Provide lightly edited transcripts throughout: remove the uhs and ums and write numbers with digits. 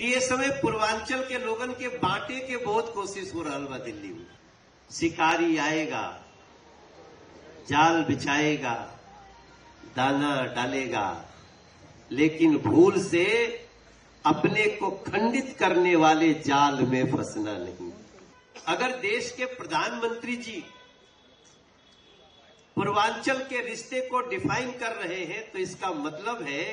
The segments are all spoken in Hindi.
कि ये समय पूर्वांचल के लोगन के बांटे के बहुत कोशिश हो रहा बा दिल्ली में। शिकारी आएगा, जाल बिछाएगा, दाना डालेगा, लेकिन भूल से अपने को खंडित करने वाले जाल में फंसना नहीं। अगर देश के प्रधानमंत्री जी पूर्वांचल के रिश्ते को डिफाइन कर रहे हैं तो इसका मतलब है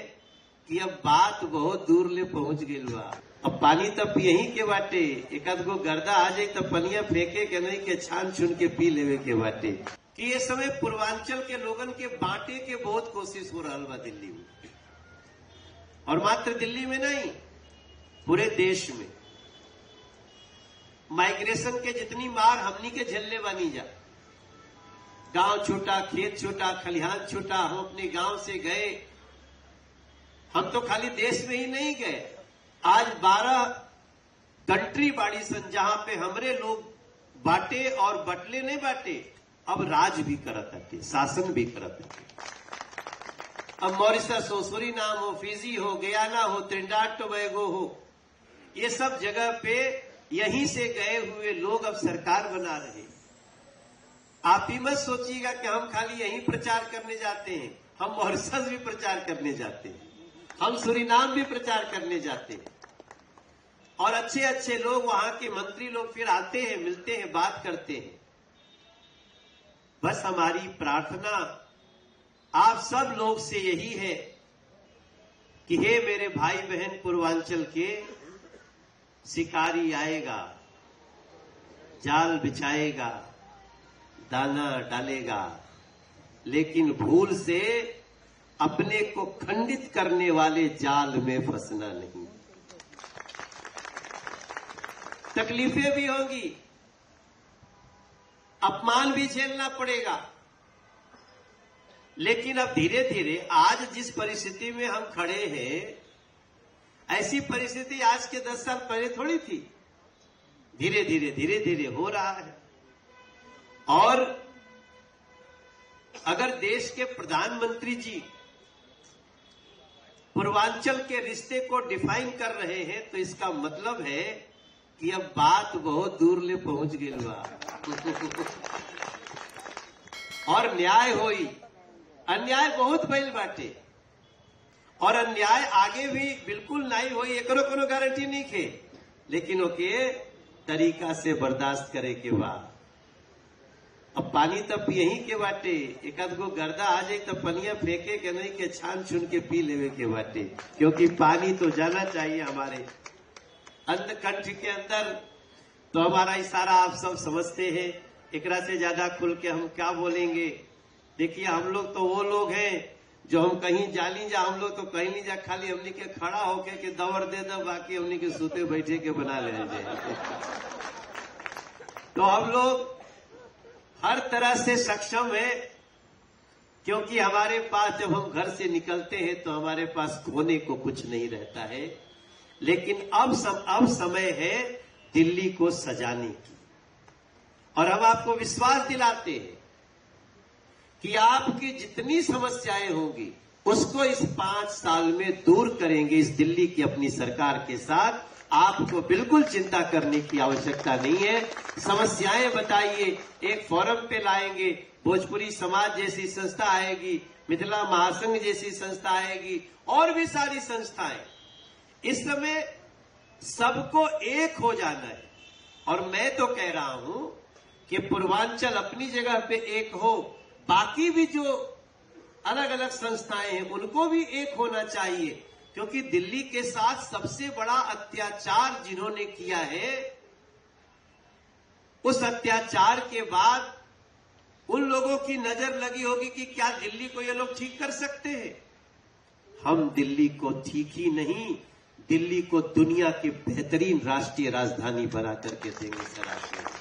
कि अब बात बहुत दूर ले पहुंच गई बा। अब पानी तब यही के बाटे, एक आध गो गर्दा आ जाए तो पनिया फेंके के नहीं के छान छुन के पी लेवे के बाटे। कि ये समय पूर्वांचल के लोगन के बांटे के बहुत कोशिश हो रहा बा दिल्ली में, और मात्र दिल्ली में नहीं पूरे देश में। माइग्रेशन के जितनी मार हमनी के झल्ले बनी जा, गांव छोटा, खेत छोटा, खलिहान छोटा, हम अपने गांव से गए। हम तो खाली देश में ही नहीं गए, आज 12 कंट्री बाड़ी सन जहां पे हमरे लोग बांटे और बटले नहीं बांटे, अब राज भी करत है, शासन भी करत है। अब मॉरिशस हो, सूरीनाम हो, फिजी हो, गयाना हो, त्रिनिडाद टोबैगो हो, ये सब जगह पे यहीं से गए हुए लोग अब सरकार बना रहे। आप ही मत सोचिएगा कि हम खाली यहीं प्रचार करने जाते हैं, हम मॉरिशस भी प्रचार करने जाते हैं, हम सूरीनाम भी प्रचार करने जाते हैं, और अच्छे अच्छे लोग वहां के मंत्री लोग फिर आते हैं, मिलते हैं, बात करते हैं। बस हमारी प्रार्थना आप सब लोग से यही है कि हे मेरे भाई बहन पूर्वांचल के, शिकारी आएगा, जाल बिछाएगा, दाना डालेगा, लेकिन भूल से अपने को खंडित करने वाले जाल में फंसना नहीं। तकलीफें भी होंगी, अपमान भी झेलना पड़ेगा, लेकिन अब धीरे धीरे आज जिस परिस्थिति में हम खड़े हैं, ऐसी परिस्थिति आज के 10 साल पहले थोड़ी थी। धीरे धीरे धीरे धीरे हो रहा है। और अगर देश के प्रधानमंत्री जी पूर्वांचल के रिश्ते को डिफाइन कर रहे हैं तो इसका मतलब है कि अब बात बहुत दूर ले पहुंच गई बा। और न्याय होई, अन्याय बहुत भइल बाटे, और अन्याय आगे भी बिल्कुल नहीं होई, एकरो कोनो गारंटी नहीं खे, लेकिन ओके तरीका से बर्दाश्त करे के बाद। अब पानी तब यही के बाटे, एक आध गो गर्दा आ जाए तो पनिया फेंके के नहीं के छान छुन के पी लेवे के बाटे, क्योंकि पानी तो जाना चाहिए हमारे अंत कंठ के अंदर। तो हमारा इशारा आप सब समझते हैं, एकरा से ज्यादा खुल के हम क्या बोलेंगे। देखिए हम लोग तो वो लोग हैं जो हम कहीं जाली जा, हम लोग तो कहीं नहीं जा, खाली हमनी के खड़ा होके के दौड़ दे दो, बाकी हमनी के सूते बैठे के बना ले जाए। तो हम लोग हर तरह से सक्षम है, क्योंकि हमारे पास जब हम घर से निकलते हैं तो हमारे पास खोने को कुछ नहीं रहता है। लेकिन अब समय है दिल्ली को सजाने की, और हम आपको विश्वास दिलाते हैं कि आपकी जितनी समस्याएं होंगी उसको इस 5 साल में दूर करेंगे। इस दिल्ली की अपनी सरकार के साथ आपको बिल्कुल चिंता करने की आवश्यकता नहीं है। समस्याएं बताइए, एक फोरम पे लाएंगे, भोजपुरी समाज जैसी संस्था आएगी, मिथिला महासंघ जैसी संस्था आएगी, और भी सारी संस्थाएं। इस समय सबको एक हो जाना है, और मैं तो कह रहा हूं कि पूर्वांचल अपनी जगह पे एक हो, बाकी भी जो अलग अलग संस्थाएं हैं उनको भी एक होना चाहिए, क्योंकि दिल्ली के साथ सबसे बड़ा अत्याचार जिन्होंने किया है, उस अत्याचार के बाद उन लोगों की नजर लगी होगी कि क्या दिल्ली को ये लोग ठीक कर सकते हैं। हम दिल्ली को ठीक ही नहीं, दिल्ली को दुनिया की बेहतरीन राष्ट्रीय राजधानी बना करके देंगे सर।